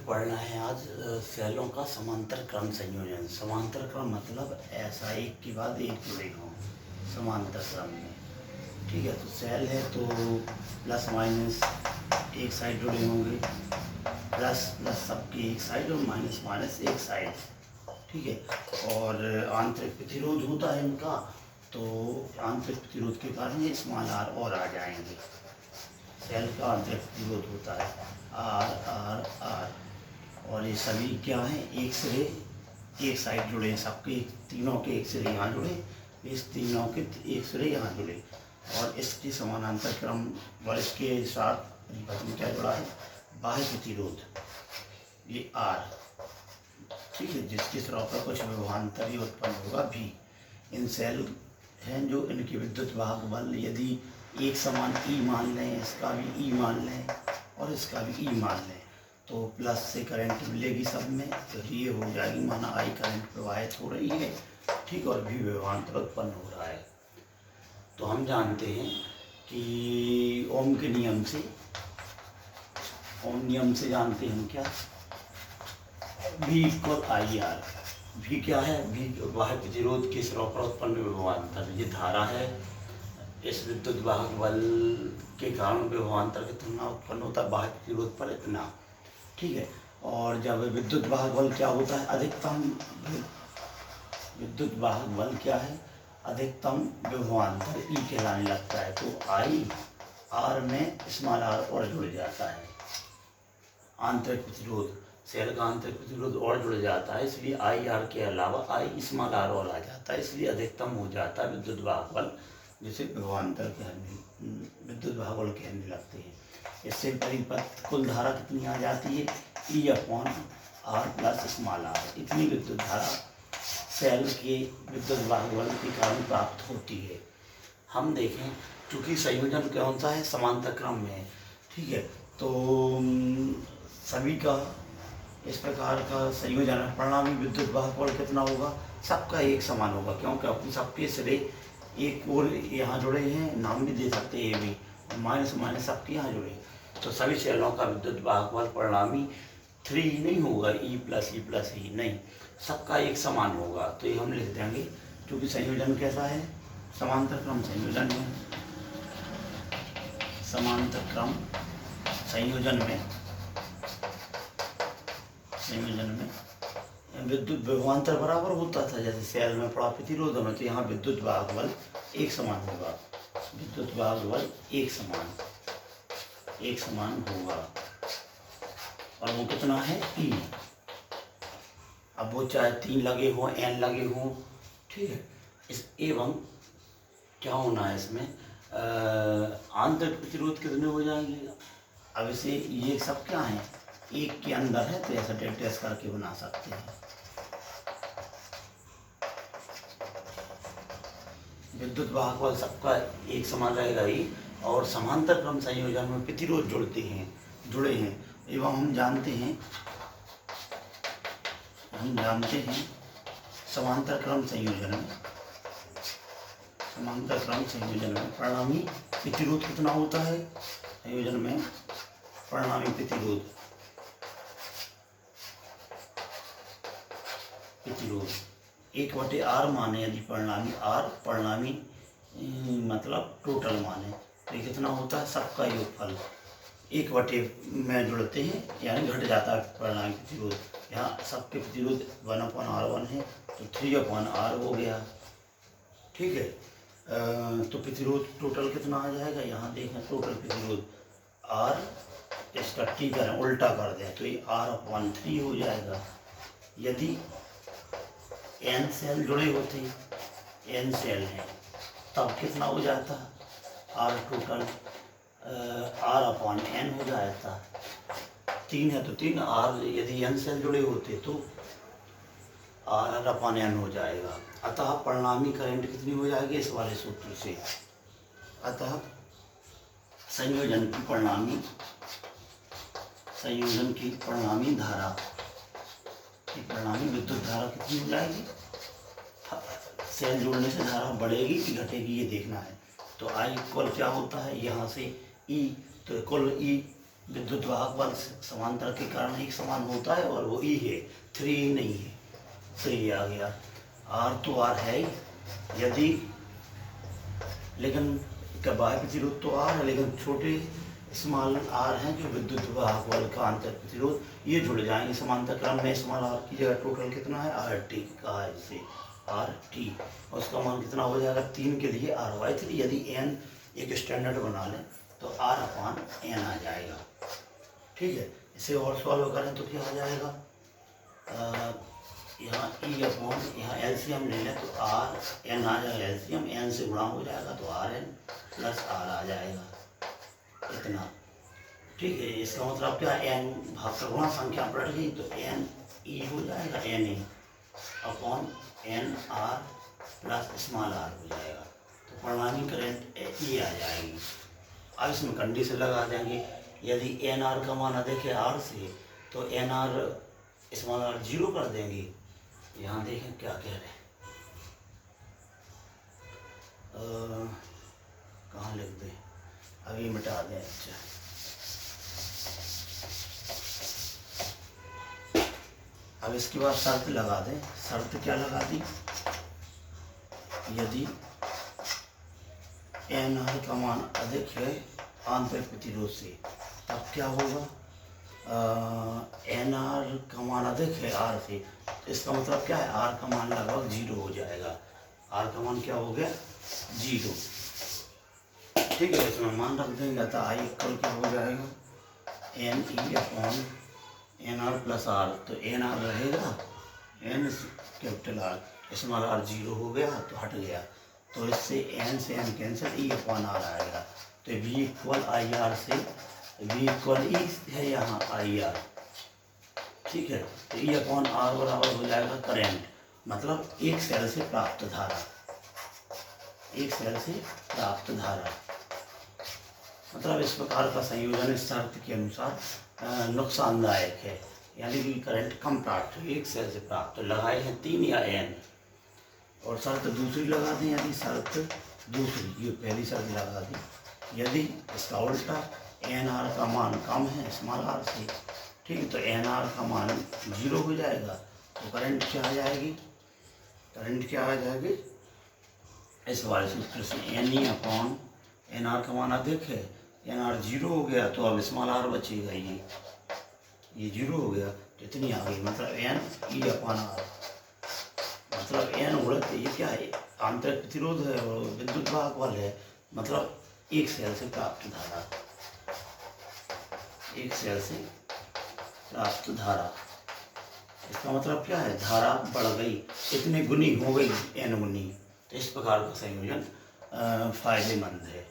पढ़ना है आज सेलों का समांतर क्रम संयोजन। समांतर क्रम मतलब ऐसा एक के बाद एक जुड़े हों समांतर क्रम में। ठीक है, तो सेल है तो प्लस माइनस एक साइड जुड़े होंगे, प्लस प्लस सबकी एक साइड और माइनस माइनस एक साइड। ठीक है, और आंतरिक प्रतिरोध होता है इनका, तो आंतरिक प्रतिरोध के कारण ये स्मॉल आर और आ जाएंगे। सेल का आंतरिक प्रतिरोध होता है आर आर आर, और ये सभी क्या हैं, एक सिरे एक साइड जुड़े हैं, सबके तीनों के एक सिरे यहाँ जुड़े, इस तीनों के एक सिरे यहाँ जुड़े, और इसके समानांतर क्रम व इसके साथ परिपथ में क्या जुड़ा है, बाह्य प्रतिरोध ये आर। ठीक है, जिसके स्रोत पर कुछ विभवांतर ही उत्पन्न होगा भी। इन सेल हैं जो इनके विद्युत वाहक बल यदि एक समान ई मान लें, इसका भी ई मान लें और इसका भी ई मान लें, तो प्लस से करंट मिलेगी सब में, तो ये हो जाएगी माना आई करंट प्रवाहित हो रही है। ठीक, और भी विभवांतर उत्पन्न हो रहा है। तो हम जानते हैं कि ओम के नियम से, ओम नियम से जानते हैं क्या, V इक्वल आई आर। भी क्या है, भी बाह्य प्रतिरोध के स्रोत पर उत्पन्न विभवांतर, ये धारा है, इस विद्युत वाहक बल के कारण विभवांतर कितना उत्पन्न होता है बाह्य प्रतिरोध पर इतना। ठीक है, और जब विद्युत वाहक बल क्या होता है, अधिकतम विद्युत वाहक बल क्या है, अधिकतम विभवांतर ई कहलाने लगता है, तो आई आर में स्मॉल आर और जुड़ जाता है। आंतरिक प्रतिरोध, सेल का आंतरिक प्रतिरोध और जुड़ जाता है, इसलिए आई आर के अलावा आई स्मॉल आर और आ जाता है, इसलिए अधिकतम हो जाता है विद्युत वाहक बल, जिसे विभवांतर कहने, विद्युत वाहक बल कहने लगते हैं। इससे परिपथ कुल धारा कितनी आ जाती है, E upon R plus small R. इतनी विद्युत धारा सेल के विद्युत वाहक बल के कारण प्राप्त होती है। हम देखें, चूँकि संयोजन कौन सा है, समांतर क्रम में है। ठीक है, तो सभी का इस प्रकार का संयोजन है, परिणामी विद्युत वाहक बल कितना होगा, सबका एक समान होगा, क्योंकि सबके सिरे एक और यहाँ जुड़े हैं, नाम भी दे सकते हैं ए भी, और माइनस माइनस सबके यहाँ जुड़े, तो सभी सेलों का विद्युत वाहक बल परिणामी 3 ही नहीं होगा, ई प्लस ई नहीं, सबका एक समान होगा। तो ये हम लिख देंगे, क्योंकि संयोजन कैसा है, समांतर क्रम संयोजन है। समांतर क्रम संयोजन में विद्युत विभवांतर बराबर होता था, जैसे सेल में पड़ा प्रतिरोध में, तो यहाँ विद्युत वाहक बल एक समान होगा, विद्युत वाहक बल एक समान होगा, और वो कितना है, ई। अब वो चाहे 3 लगे हों, n लगे हों, ठीक है, इस एवं क्या होना है इसमें, आंतरिक प्रतिरोध कितने हो जाएंगे। अब इसे ये सब क्या है, एक के अंदर है, तो ऐसा टेस्ट करके बना सकते हैं। विद्युत वाहक बल सबका एक समान रहेगा ही, और समांतर क्रम संयोजन में प्रतिरोध जुड़े हैं। एवं हम जानते हैं समांतर क्रम संयोजन में परिणामी प्रतिरोध कितना होता है, संयोजन में परिणामी प्रतिरोध 1/r माने, यदि परिणामी मतलब टोटल माने, तो ये कितना होता है, सबका योगफल 1 में जुड़ते हैं, यानी घट जाता है परिणामी प्रतिरोध। यहाँ सबके प्रतिरोध 1/r1 है, तो 3/r हो गया। ठीक है, तो प्रतिरोध टोटल कितना आ जाएगा, यहाँ देखें टोटल प्रतिरोध r, इसका t करें, उल्टा कर दें, तो ये r/3 हो जाएगा। यदि n सेल जुड़े होते, n सेल हैं, तब कितना हो जाता, r टोटल r/n हो जाता। 3 है तो 3 r, यदि n सेल जुड़े होते तो r/n हो जाएगा। अतः परिणामी करंट कितनी हो जाएगी इस वाले सूत्र से। अतः संयोजन की परिणामी धारा, परिणामी विद्युत धारा कितनी हो जाएगी, सेल जोड़ने से धारा बढ़ेगी कि घटेगी, ये देखना है। तो आई इक्वल क्या होता है, यहाँ से ई, तो कुल ई विद्युत वाहक बल समांतर के कारण एक समान होता है और वो ई है, 3 नहीं है। सही आ गया। आर तो आर है ही, यदि लेकिन क्या बाह्य प्रतिरोध तो आर है, लेकिन छोटे स्मॉल आर हैं जो विद्युत वाहक बल का आंतर प्रतिरोध ये जुड़ जाएंगे समांतर क्रम में। स्मॉल आर की जगह टोटल कितना है, आर टी कहा है इसे, आर टी, और उसका मान कितना हो जाएगा 3 के लिए आर वाई 3। यदि एन एक स्टैंडर्ड बना लें तो आर अपॉन एन आ जाएगा। ठीक है, इसे और सॉल्व करें तो क्या आ जाएगा, यहाँ ई अपॉन यहाँ एलसीएम ले लें तो आर एन आ जाएगा, एलसीएम एन से गुणा हो जाएगा तो आर एन प्लस आर आ जाएगा इतना। ठीक है, इसका मतलब क्या, एन भाग का गुणा संख्या पलट गई तो एन ई हो जाएगा, N E upon N R plus small R हो जाएगा। तो परिणामी करंट ई आ जाएगी। अब इसमें कंडीशन लगा देंगे, यदि एन आर का मान अधिक है आर से तो एन आर स्मॉल आर 0 कर देंगे। यहाँ देखें क्या कह रहे हैं, कहाँ लिख दें, अभी मिटा दें। अच्छा, अब इसके बाद शर्त लगा दें। शर्त क्या लगा दी, यदि एन आर का मान अधिक है आंतरिक प्रतिरोध से तब क्या होगा, एन आर का मान अधिक है आर से, तो इसका मतलब क्या है, आर का मान लगभग 0 हो जाएगा। आर का मान क्या हो गया, 0। ठीक है, इसमें मान रख देंगे तो आई इक्वल क्या हो जाएगा, N E upon N R plus R. तो एन आर रहेगा, N capital R, small R 0 हो गया तो हट गया, तो इससे एन से N cancel, E upon R आएगा। तो वी इक्वल आई आर से वी इक्वल ई है यहाँ आई आर। ठीक है, तो ई अपॉन आर बराबर हो जाएगा करंट, मतलब एक सेल से प्राप्त धारा, एक सेल से प्राप्त धारा। मतलब इस प्रकार का संयोजन इस शर्त के अनुसार नुकसानदायक है, यानी कि करंट कम प्राप्त हो, एक सेल से प्राप्त। तो लगाए हैं 3 या एन, और शर्त दूसरी लगा दें। यदि शर्त दूसरी, ये पहली शर्त लगा दी, यदि इसका उल्टा एन आर का मान कम है स्मॉल आर से, ठीक है, तो एन आर का मान 0 हो जाएगा, तो करंट क्या आ जाएगी, करंट क्या आ जाएगी, इस वाले सूत्र से N E upon N R का मान अधिक है, एन आर 0 हो गया तो अब स्मॉल आर बचेगा, ये 0 हो गया तो इतनी आ गई, मतलब एन ई अपॉन आर, मतलब एन उड़त, ये क्या है, आंतरिक प्रतिरोध है और विद्युत वाहक बल है, मतलब एक सेल से प्राप्त धारा, एक सेल से प्राप्त धारा। इसका मतलब क्या है, धारा बढ़ गई, इतने गुनी हो गई, एन गुनी। तो इस प्रकार का संयोजन फायदेमंद है।